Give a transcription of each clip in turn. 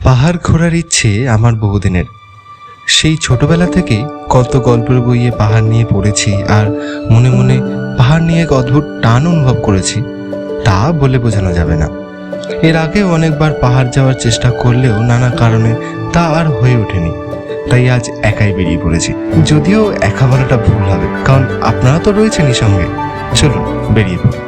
পাহাড় ঘোরার ইচ্ছে আমার বহুদিনের। সেই ছোটবেলা থেকেই কত গল্পের বইয়ে পাহাড় নিয়ে পড়েছি আর মনে মনে পাহাড় নিয়ে এক অদ্ভুত টান অনুভব করেছি, তা বলে বোঝানো যাবে না। এর আগেও অনেকবার পাহাড় যাওয়ার চেষ্টা করলেও নানা কারণে তা আর হয়ে ওঠেনি। তাই আজ একাই বেরিয়ে পড়েছি, যদিও একা বলাটা ভুল হবে, কারণ আপনারা তো রয়েছেনই সঙ্গে। চলুন বেরিয়ে পড়ি।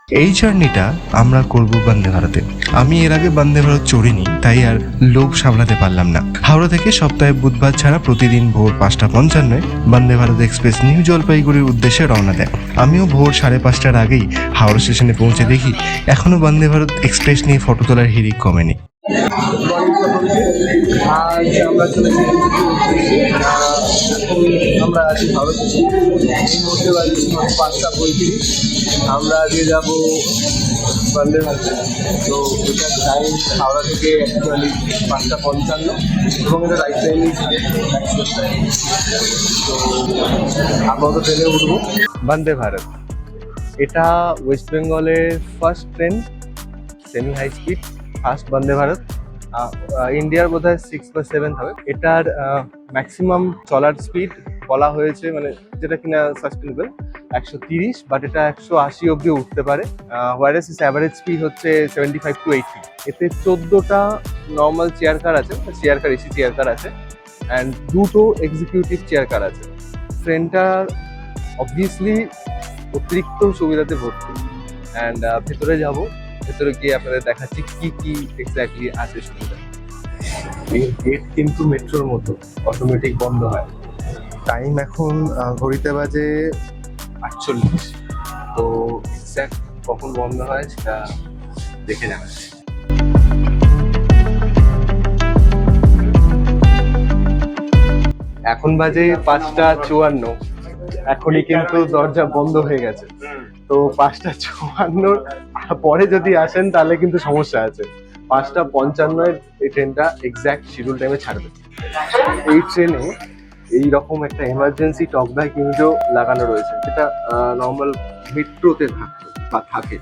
এই জার্নিটা আমরা করব বন্দে ভারতে। আমি এর আগে বন্দে ভারত চড়িনি, তাই আর লোভ সামলাতে পারলাম না। হাওড়া থেকে সপ্তাহে বুধবার ছাড়া প্রতিদিন ভোর 5:55 বন্দে ভারত এক্সপ্রেস নিউ জলপাইগুড়ির উদ্দেশ্যে রওনা দেয়। আমিও ভোর 5:30টার আগেই হাওড়া স্টেশনে পৌঁছে দেখি এখনো বন্দে ভারত এক্সপ্রেস নিয়ে ফটো তোলার হিড়িক কমেনি। আজ আমরা চলেছি আমরা আছি ভারত। এই মুহূর্তে বাজে 5:35। আমরা আজকে যাব বন্দে ভারতে। তো এটা টাইম হাওড়া থেকে অ্যাকচুয়ালি 5:55 এবং এটা রাইট টাইমই থাকে। তো আপাতত ট্রেনে উঠবো বন্দে ভারত। এটা ওয়েস্ট বেঙ্গলের first train, semi high speed first Vande Bharat. ইন্ডিয়ার বোধ হয় 6 বা 7 হবে। এটার ম্যাক্সিমাম চলার স্পিড বলা হয়েছে, মানে যেটা কিনা সাস্টেনেবল 130, বাট এটা 180 অব্দি উঠতে পারে। ওয়ারেস ইস অ্যাভারেজ স্পিড হচ্ছে 75 to 80। এতে 14টা নর্মাল চেয়ার কার আছে, chair car AC chair car আছে, অ্যান্ড 2টো এক্সিকিউটিভ চেয়ার কার আছে। ট্রেনটার অবভিয়াসলি অতিরিক্ত সুবিধাতে ভর্তি। অ্যান্ড ভেতরে যাব, ভেতরে গিয়ে আপনাদের দেখাচ্ছি কি কি এক্স্যাক্টলি আছে সুবিধা। এই গেট কিন্তু মেট্রোর মতো অটোমেটিক বন্ধ হয়। টাইম এখন ঘড়িতে বাজে 48। তো এক্স্যাক্ট কখন বন্ধ হয় সেটা দেখে যাবে। এখন বাজে 5:54। এখনই কিন্তু দরজা বন্ধ হয়ে গেছে। তো 5:54 পরে যদি আসেন তাহলে কিন্তু সমস্যা আছে। 5:55 এই ট্রেনটা এক্স্যাক্ট শিডিউল টাইমে ছাড়বে। এই ট্রেনে এইরকম একটা এমার্জেন্সি টকব্যাক ইউনিটও লাগানো রয়েছে, যেটা নর্মাল মেট্রোতে থাকে।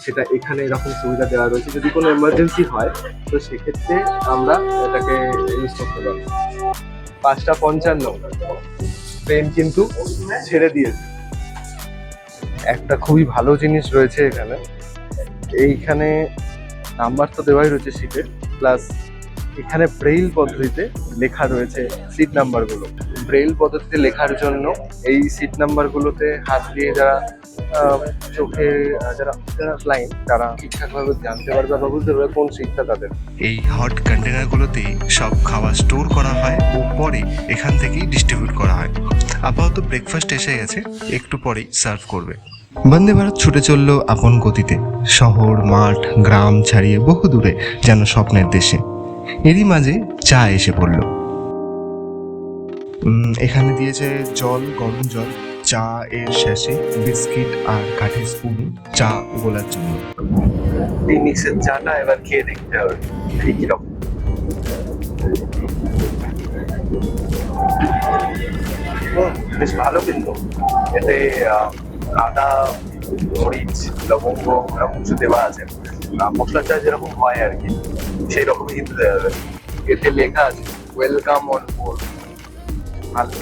সেটা এখানে এরকম সুবিধা দেওয়া রয়েছে, যদি কোনো এমার্জেন্সি হয় তো সেক্ষেত্রে আমরা এটাকে ইউজ করতে পারি। 5:55 ট্রেন কিন্তু ছেড়ে দিয়েছে। একটা খুবই ভালো জিনিস রয়েছে এখানে, এইখানে নাম্বার তো দেওয়াই রয়েছে সিটে, প্লাস এখানে ব্রেইল পদ্ধতিতে লেখা রয়েছে সিট নাম্বারগুলো। ব্রেইল পদ্ধতিতে লেখার জন্য এই সিট নাম্বারগুলোতে হাত দিয়ে যারা চোখে যারা ব্লাইন্ড তারা ঠিকঠাকভাবে জানতে পারবে বা বুঝতে পারবে কোন সিটটা তাদের। এই হট কন্টেনারগুলোতেই সব খাবার স্টোর করা হয় ও পরে এখান থেকেই ডিস্ট্রিবিউট করা হয়। আপাতত ব্রেকফাস্ট এসে গেছে, একটু পরেই সার্ভ করবে। বন্দে ভারত ছুটে চলল আপন গতিতে, শহর মাঠ গ্রাম ছাড়িয়ে বহু দূরে, যেন স্বপ্নের দেশে। এরই মাঝে চা এসে পড়ল। এখানে দিয়েছে জল, গরম জল, চা এর শেষে বিস্কিট আর কাঠের স্পুন চা গোলার জন্য। এই মিক্সের চাটা এবার খেয়ে দেখতে হবে কিরকম। বেশ ভালো, কিন্তু এতে আদা, মরিচ, লবঙ্গ এরকম কিছু দেওয়া আছে। মশলার চা যেরকম হয় আর কি, সেই রকমই কিন্তু দেওয়া যাবে। এতে লেখা আছে ওয়েলকাম অন বোর্ড। ভালো।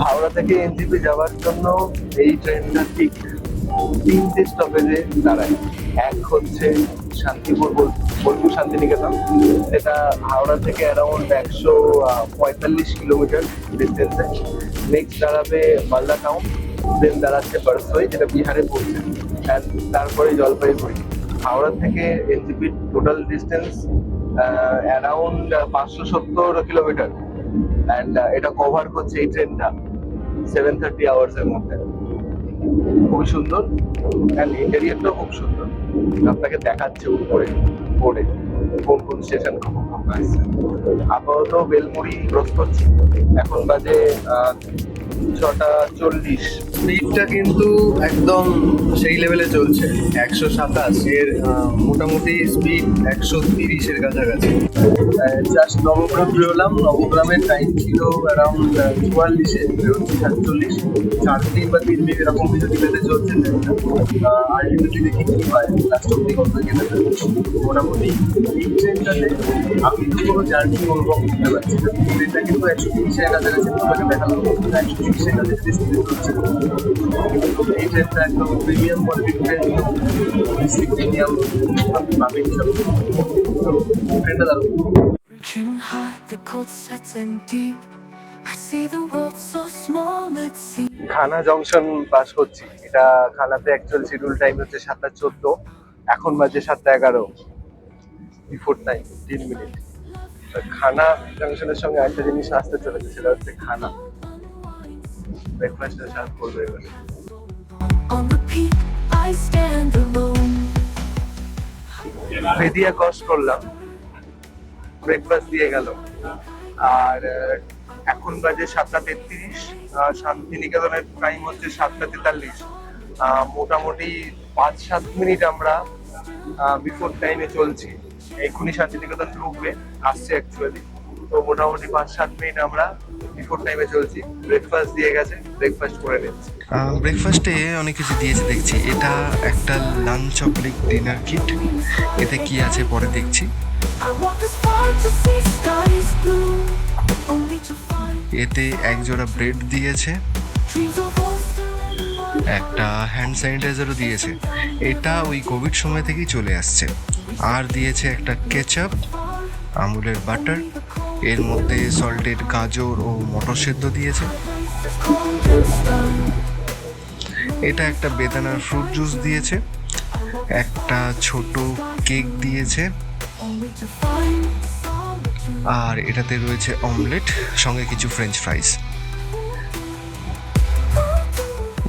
হাওড়া থেকে এনজিপি যাওয়ার জন্য এই ট্রেনটা ঠিক 3টে স্টপেজে দাঁড়ায়। এক হচ্ছে শান্তিপুর, বোলপুর শান্তিনিকেতন। এটা হাওড়া থেকে অ্যারাউন্ড 145 কিলোমিটার ডিস্টেন্সে। নেক্সট দাঁড়াবে মালদা টাউন, দেন দাঁড়াচ্ছে বারসই, যেটা বিহারে পড়ছে, অ্যান্ড তারপরে জলপাইগুড়ি। হাওড়া থেকে এনজিপির total distance around 570 kilometre, and এটা কভার করছে এই ট্রেনটা 730 আওয়ার্সের মধ্যে। খুবই সুন্দর, অ্যান্ড ইন্টেরিয়রটাও খুব সুন্দর। আপনাকে দেখাচ্ছে উপরে বোর্ডে কোন কোন স্টেশন কখন কখন আসছে। আপাতত বেলমুড়ি ক্রস করছি। এখন বাজে 6:40। স্পিডটা কিন্তু একদম সেই লেভেলে চলছে, 127 এর মোটামুটি স্পিড 130-এর কাছাকাছি। জাস্ট নবগ্রাম বেরোলাম, নবগ্রামের টাইম ছিল অ্যারাউন্ড 44-এ, বেরোচ্ছি 47, 4 বা 3 মিনিট এরকম কিছু ডিলেতে চলছে। আলটিমেটলি দেখি কি হয়, লাস্ট অব্দি কত গেলে মোটামুটি এই ট্রেনটাতে আমি তো কোনো জার্নি অনুভব করতে পারছি না। ট্রেনটা কিন্তু 130-এর কাছাকাছি তোমাকে দেখালাম, 130-এর কাছাকাছি স্পিডে চলছে। এই ট্রেনটা একদম প্রিমিয়াম কোয়ালিটির ট্রেন, প্রিমিয়াম পাবে হিসাবে ট্রেনটা দারুণ। Reaching high, the cold sets in deep. I see the world so small, it seems. খানা জংশন পাস করছি। এটা খানাতে অ্যাকচুয়াল শিডিউল টাইম হচ্ছে 7:14, এখন বাজে 7:11, বিফোর টাইম 3 মিনিট। খানা জংশনের সঙ্গে একটা জিনিস আসতে চলেছে, সেটা হচ্ছে খানা। ব্রেকফাস্টের সার্ভ করবে এবার। On repeat, I stand alone. Bhedia cross করলাম, ব্রেকফাস্ট দিয়ে গেল। আর এখন বাজে 7:33, শান্তিনিকেতনের টাইম হচ্ছে 7:43। মোটামুটি 5-7 মিনিট আমরা বিফোর টাইমে চলছি। এক্ষুনি শান্তিনিকেতন ঢুকবে, আসছে অ্যাকচুয়ালি। তো মোটামুটি 5-7 মিনিট আমরা বিফোর টাইমে চলছি। ব্রেকফাস্ট দিয়ে গেছে, ব্রেকফাস্ট করে নিচ্ছি। ব্রেকফাস্টে অনেক কিছু দিয়েছে দেখছি। এটা একটা লাঞ্চ অবলিক ডিনার কিট। এতে কি আছে পরে দেখছি। I walk as far to see skies blue, only to find এতে এক জোড়া ব্রেড দিয়েছে, dreams of all. একটা হ্যান্ড স্যানিটাইজারও দিয়েছে। এটা ওই কোভিড সময় থেকেই চলে আসছে। আর দিয়েছে একটা কেচাপ, আমুলের বাটার, এর মধ্যে সল্টেড গাজর ও মটর সেদ্ধ দিয়েছে। এটা একটা বেদানার ফ্রুট জুস দিয়েছে, একটা ছোট কেক দিয়েছে, Only to find solitude. আর এটাতে রয়েছে অমলেট, সঙ্গে কিছু ফ্রেঞ্চ ফ্রাইস।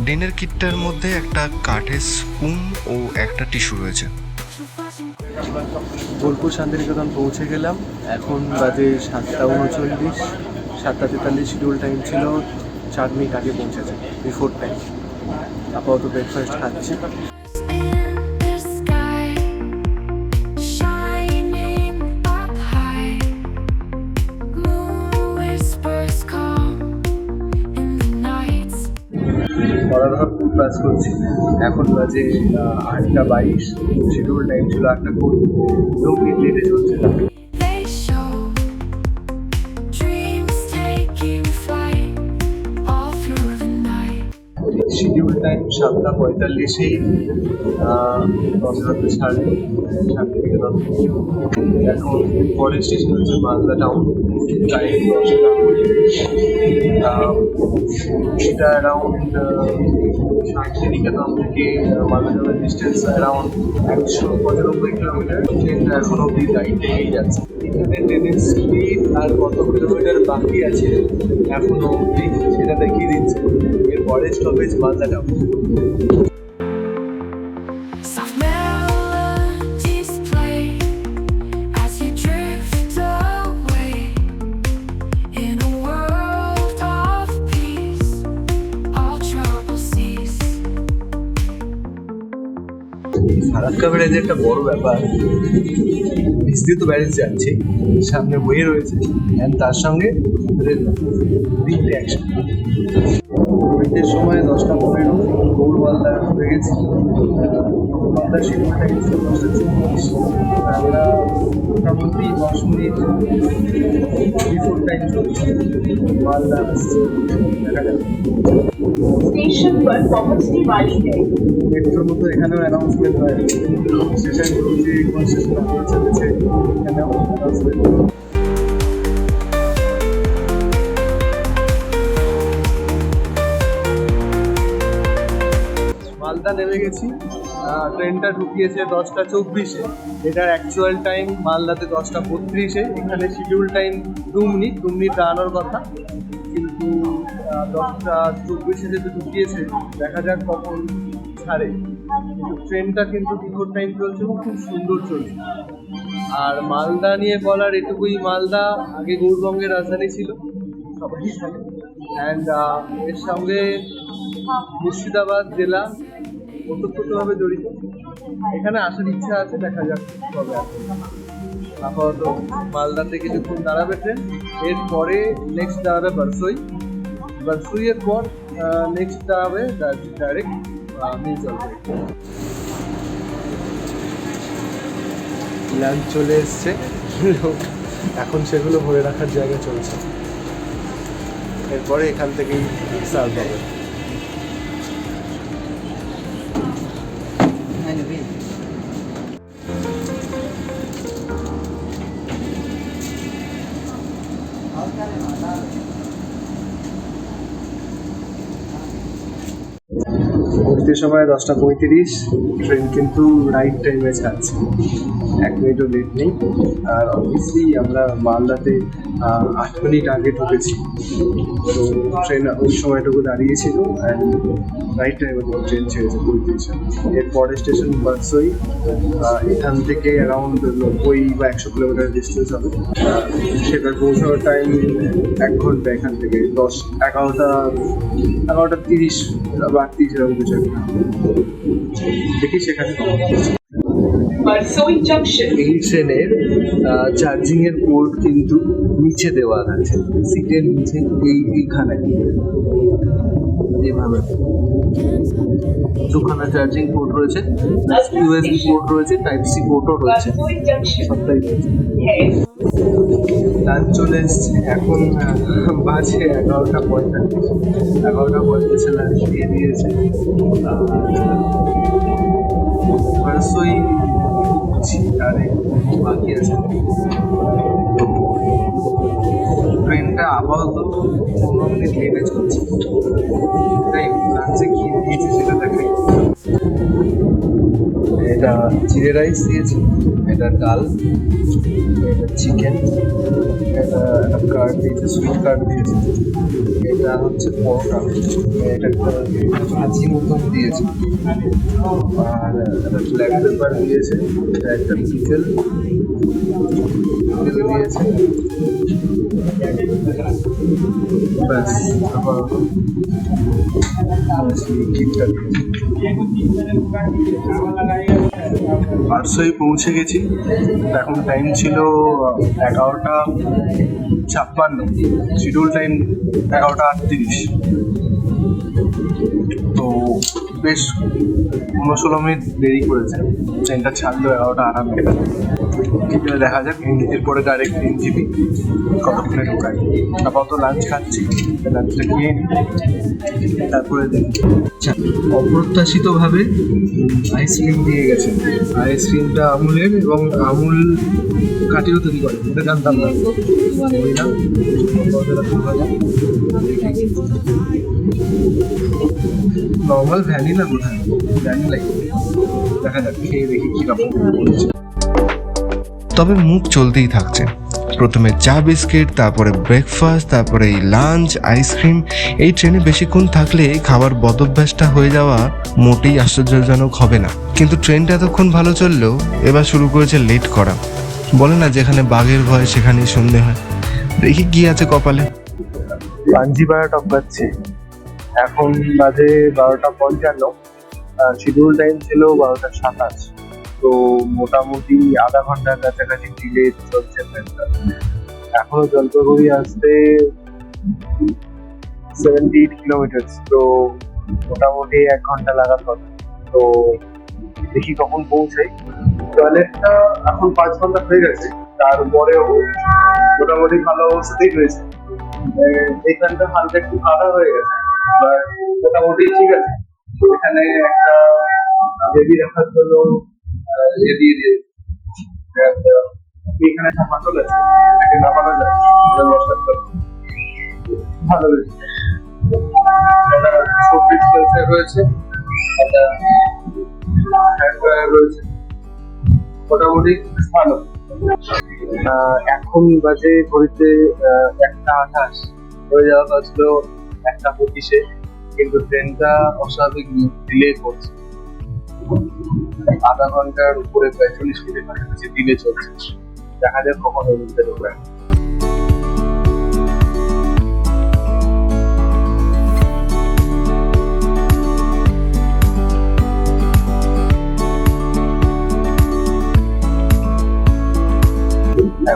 ডিনার কিটটার মধ্যে একটা কাঠের স্পুন ও একটা টিস্যু রয়েছে। বোলপুর শান্তিনিকেতন পৌঁছে গেলাম। এখন বাজে 7:39, 7:43 শিডিউল টাইম ছিল, 4 মিনিট আগে পৌঁছেছে, বিফোর টাইম। আপাতত ব্রেকফাস্ট খাচ্ছি। In the sky, shining up high, moon whispers calm in the nights. বরাবর ফুড পাস করছি। এখন বাজে 8:22, শিডিউল টাইম ছিল 8:20, 2 মিনিট লেটে চলছে। They show dreams taking flight all through the night. Schedule time 7:45-এই দশটাতে ছাড়ে শান্তিনিকেতন। এখন পরের স্টেশন হচ্ছে মালদা টাউন, টাইম 10টা। এটা অ্যারাউন্ড শান্তিনিকেতন থেকে মালদা টাউনের ডিস্টেন্স অ্যারাউন্ড 195 কিলোমিটার। ট্রেনটা এখন অব্দি গাড়িতে এগিয়ে যাচ্ছে। এখানে ট্রেনের স্পিড আর কত কিলোমিটার বাকি আছে এখনো অব্দি সেটা দেখিয়ে দিচ্ছে। এর পরের stoppage Malda town. Soft melodies play as you drift away in a world of peace. All trouble cease. Farakka ব্যারেজে একটা বড় ব্যাপার, নিশ্চিত ব্যারেজ যাচ্ছে, সামনে ওয়ে রয়েছে, অ্যান্ড তার সঙ্গে রেল লাইন, তিনটে একসাথে। কোভিডের সময় 10:15 গৌরমালদা হয়ে গেছি। মালদার শিডিউল টাইম ছিল 10:40, আমরা মোটামুটি 10 মিনিট বিফোর টাইম চলছে। মালদা আসছে, দেখা যাবে। स्टेशन पर पहुंचने वाली है। মেট্রোর মতো এখানেও অ্যানাউন্সমেন্ট হয়, স্টেশন পৌঁছে কোন স্টেশন আসতে চলেছে এখানেও অ্যানাউন্সমেন্ট। মালদা নেমে গেছি। ট্রেনটা ঢুকিয়েছে 10:24-এ, এটার অ্যাকচুয়াল টাইম মালদাতে 10:32-এ। এখানে শিডিউল টাইম 2 মিনিট দাঁড়ানোর কথা, কিন্তু 10:24-এ যেহেতু ঢুকিয়েছে, দেখা যাক কখন ছাড়ে। কিন্তু ট্রেনটা কিন্তু বিফোর টাইম চলছে এবং খুব সুন্দর চলছে। আর মালদা নিয়ে বলার এটুকুই, মালদা আগে গৌরবঙ্গের রাজধানী ছিল, সবাই জানে। অ্যান্ড এর সঙ্গে মুর্শিদাবাদ জেলা ওতপ্রোতভাবে জড়িত। এখানে আসার ইচ্ছা আছে, দেখা যাক কবে আসে। আপাতত মালদাতে কিছুক্ষণ দাঁড়াবে ট্রেন, এরপরে নেক্সট দাঁড়াবে বারসুইয়ের পর নেক্সট দাঁড়াবে ডাইরেক্ট নিউ জলপাইগুড়ি। লাঞ্চ চলে এসছে, এখন সেগুলো ভরে রাখার জায়গা চলছে, এরপরে এখান থেকেই সার্ভ হবে। ঘুরতে সময় 10:35, ট্রেন কিন্তু রাইট টাইমে ছাড়ছে, 1 মিনিটও লেট নেই। আর অবভিয়াসলি আমরা মালদাতে 8 মিনিট আগে ঢুকেছি, তো ট্রেন ওই সময়টুকু দাঁড়িয়েছিল অ্যান্ড রাইট টাইমে ট্রেন ছেড়েছে 35। এরপরে স্টেশন বারসই, এখান থেকে অ্যারাউন্ড 90 বা 100 কিলোমিটার ডিস্টেন্স হবে। সেটার পৌঁছানোর টাইম 1 ঘন্টা, এখান থেকে 11:30 বা 30 এরকম কিছু একটা। দেখি সেখানে Barsoi Junction. এই ট্রেনের চার্জিং এর পোর্ট কিন্তু নিচে দেওয়া আছে, সিটের নিচে এইখানে এইভাবে দুখানা চার্জিং পোর্ট রয়েছে, ইউএসবি পোর্ট রয়েছে, টাইপ সি পোর্টও রয়েছে, Barsoi Junction. সবটাই রয়েছে। Head. লাঞ্চ চলে এসছে, এখন বাজে 11:45 লাঞ্চ দিয়ে দিয়েছে। বারসই আরে বাকি আছে, ট্রেনটা আপাতত 15 মিনিট লেটে চলছে, তাই লাঞ্চে কি দিয়েছে সেটা দেখাই। এটা জিরে রাইস দিয়েছে, এটা ডাল, এটা চিকেন, এটা কার্ড দিয়েছে, সুইট কার্ড দিয়েছে, এটা হচ্ছে পরোটা, এটা একটা ভাজি মতন দিয়েছে, আর একটা ব্ল্যাক পেপার দিয়েছে, এটা একটা পিকেল দিয়েছে। ব্যাস, আপাতত বারসই পৌঁছে গেছি। এখন টাইম ছিল 11:56, শিডিউল টাইম 11:38। তো বেশ 15-16 মিনিট দেরি করেছে, ট্রেনটা ছাড়লো 11:58। দেখা যাক এরপরে ডাইরেক্ট এনজিপি কতক্ষণে ঢোকায়। আপাতত লাঞ্চ খাচ্ছি, লাঞ্চটা খেয়ে নিই, তারপরে দেখি। অপ্রত্যাশিতভাবে আইসক্রিম দিয়ে গেছে, আইসক্রিমটা আমুলের এবং আমুল কাটিও তৈরি করে, এটা জানতাম না। নর্মাল ভ্যানিলা কোথায়, ভ্যানিলাই, দেখা যাক খেয়ে দেখি কিরকম। তবে মুখ চলতেই থাকছে, প্রথমে চা বিস্কিট, তারপরে ব্রেকফাস্ট, তারপরে এই লাঞ্চ, আইসক্রিম। এই ট্রেনে বেশিক্ষণ থাকলে খাবার বদভ্যাসটা হয়ে যাওয়া মোটেই আশ্চর্যজনক হবে না। কিন্তু ট্রেনটা এতক্ষণ ভালো চললেও এবার শুরু করেছে লেট করা। বলে না যেখানে বাঘের ভয় সেখানেই সন্ধে হয়। দেখি কি আছে কপালে। পাঞ্জিপাড়া টপকাচ্ছি, এখন বাজে 12:55, শিডিউল টাইম ছিল 12:27। তো মোটামুটি আধা ঘন্টার কাছাকাছি ডিলে চলছে ট্রেনটা। এখনো জলপাইগুড়ি আসতে 78 কিলোমিটার, তো মোটামুটি 1 ঘন্টা লাগার কথা। তো দেখি কখন পৌঁছাই। টয়লেটটা এখন 5 ঘন্টা হয়ে গেছে, তারপরেও মোটামুটি ভালো অবস্থাতেই রয়েছে। এইখানটা হালকা একটু কাদা হয়ে গেছে, মোটামুটি ঠিক আছে। এখানে একটা বেবি রাখার জন্য ইয়ে দিয়ে দিয়েছে, এখানে একটা হাতল আছে, এটাকে নামানো যায়, ভালো হয়েছে। একটা সবজি রয়েছে, একটা হ্যান্ড ড্রায়ার রয়েছে, মোটামুটি ভালো। এখন বাজে ঘড়িতে 1:28, হয়ে যাওয়া কথা ছিল 1:25-এ, কিন্তু ট্রেনটা অস্বাভাবিক ডিলে করছে, আধা ঘন্টার উপরে, প্রায় 40 মিনিটের কাছাকাছি ডিলে চলছে। দেখা যাক কখন ওই মধ্যে ঢোকায়।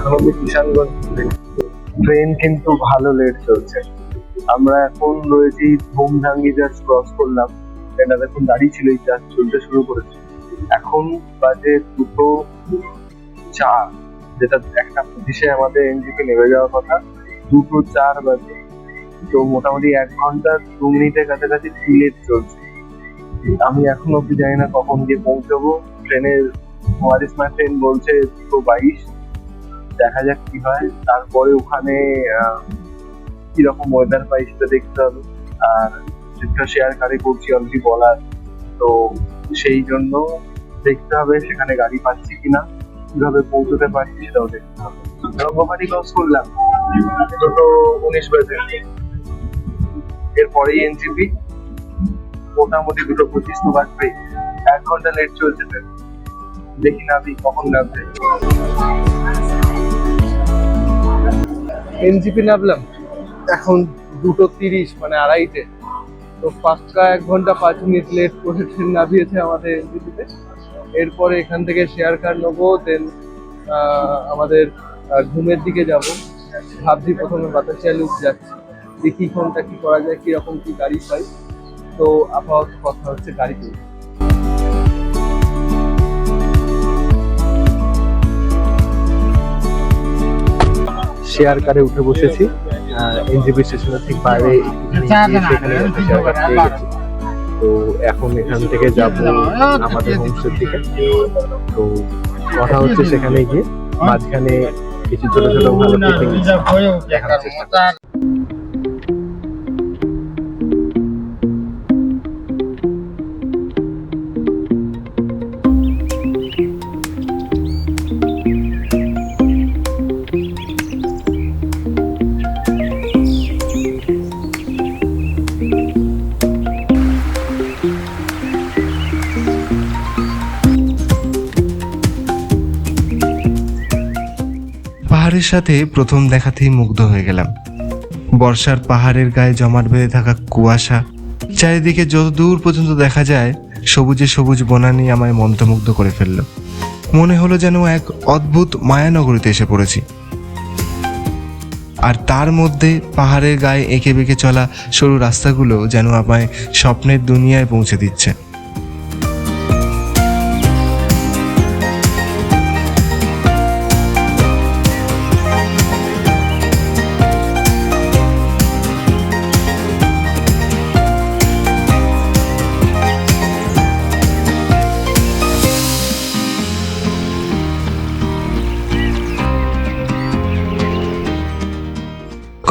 এখন কিষানগঞ্জ ট্রেন কিন্তু ভালো লেট চলছে। আমরা এখন রয়েছি ধুমধাঙ্গি জাস্ট ক্রস করলাম, এটা দেখুন দাঁড়িয়ে ছিল, জাস্ট চলতে শুরু করেছে। এখন বাজে 2:04, যেটা 1:25 আমাদের এনজিপি নেমে যাওয়ার কথা, 2:04 বাজে। তো মোটামুটি 1 ঘন্টা 2 মিনিটের কাছাকাছি লেট চলছে। আমি এখন অব্দি জানি না কখন গিয়ে পৌঁছবো। ট্রেনের ট্রেন বলছে 2:22, দেখা যাক কি হয়। তারপরে ওখানে কিরকম ওয়েদার পাই সেটা দেখতে হবে। আর যেটা শেয়ার গাড়ি করছি অলরেডি বলার, তো সেই জন্য দেখতে হবে সেখানে গাড়ি পাচ্ছি কিনা, কিভাবে পৌঁছতে পারছি সেটাও দেখতে হবে। রঙ্গপাটি ক্রস করলাম 2:19 বাজে, এরপরেই এনজিপি, মোটামুটি 2:25 তো বাজবেই। 1 ঘন্টা লেট চলছে ট্রেন, দেখি নাবি কখন নামবে। এনজিপি নামলাম এখন 2:30, মানে 2:30-টে। তো পাক্কা 1 ঘন্টা 5 মিনিট লেট করে ট্রেন নামিয়েছে আমাদের এনজিপিতে। এরপরে এখান থেকে শেয়ার কার নেবো, দেন আমাদের ঘুমের দিকে যাব। ভাবছি প্রথমে বাতাসিয়া লুপ যাচ্ছি, দেখি কোনটা কি করা যায়, কিরকম কি গাড়ি পাই। তো আপাতত কথা হচ্ছে গাড়িতে। শেয়ার কারে উঠে বসেছি, এনজিপি স্টেশনের ঠিক বাইরে সেখানে শেয়ার কার পেয়ে গেছি। তো এখন এখান থেকে যাব আমাদের হোমস্টের দিকে। তো কথা হচ্ছে সেখানে গিয়ে মাঝখানে কিছু ছোট ছোট ভালো দেখানোর চেষ্টা করছি। পাহাড়ের সাথে প্রথম দেখাতেই মুগ্ধ হয়ে গেলাম। বর্ষার পাহাড়ের গায়ে জমাট বেঁধে থাকা কুয়াশা, চারিদিকে যত দূর পর্যন্ত দেখা যায় সবুজে সবুজ বনানী আমায় মন্ত্রমুগ্ধ করে ফেলল। মনে হলো যেন এক অদ্ভুত মায়ানগরীতে এসে পড়েছি। আর তার মধ্যে পাহাড়ের গায়ে এঁকে বেঁকে চলা সরু রাস্তাগুলো যেন আমায় স্বপ্নের দুনিয়ায় পৌঁছে দিচ্ছে।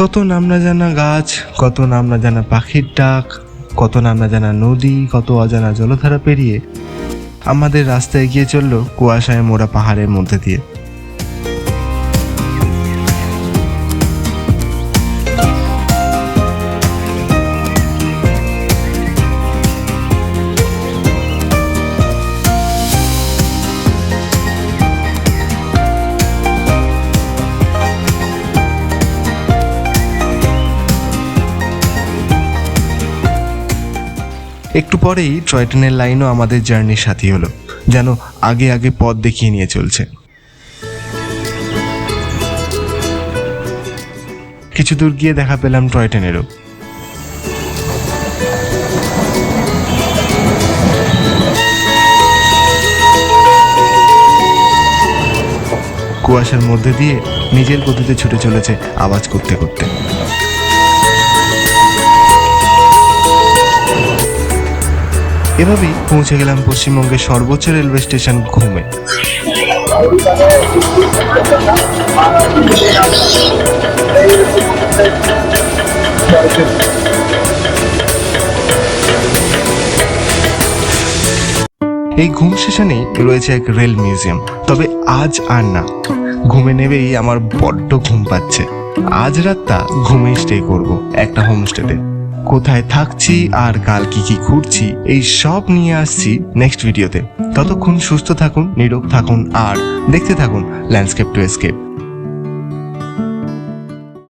কত নাম না জানা গাছ, কত নাম না জানা পাখির ডাক, কত নাম না জানা নদী, কত অজানা জলধারা পেরিয়ে আমাদের রাস্তা এগিয়ে চললো কুয়াশায় মোড়া পাহাড়ের মধ্যে দিয়ে। একটু পরেই টয় ট্রেনের লাইনও আমাদের জার্নির সাথী হলো, যেন আগে আগে পথ দেখিয়ে নিয়ে চলছে। কিছু দূর গিয়ে দেখা পেলাম টয় ট্রেনেরও। কুয়াশার মধ্যে দিয়ে নিজের গতিতে ছুটে চলেছে আওয়াজ করতে করতে। এভাবেই পৌঁছে গেলাম পশ্চিমবঙ্গের সর্বোচ্চ রেলওয়ে স্টেশন ঘুমে। এই ঘুম স্টেশনেই রয়েছে এক রেল মিউজিয়াম, তবে আজ আর না। ঘুমে নেবেই আমার বড্ড ঘুম পাচ্ছে। আজ রাতটা ঘুমেই স্টে করব একটা হোমস্টেতে। কোথায় থাকছি আর কাল কি কি ঘুরছি এই সব নিয়ে আসছি নেক্সট ভিডিওতে। ততক্ষণ সুস্থ থাকুন, নিরোগ থাকুন আর দেখতে থাকুন ল্যান্ডস্কেপ টু এস্কেপ।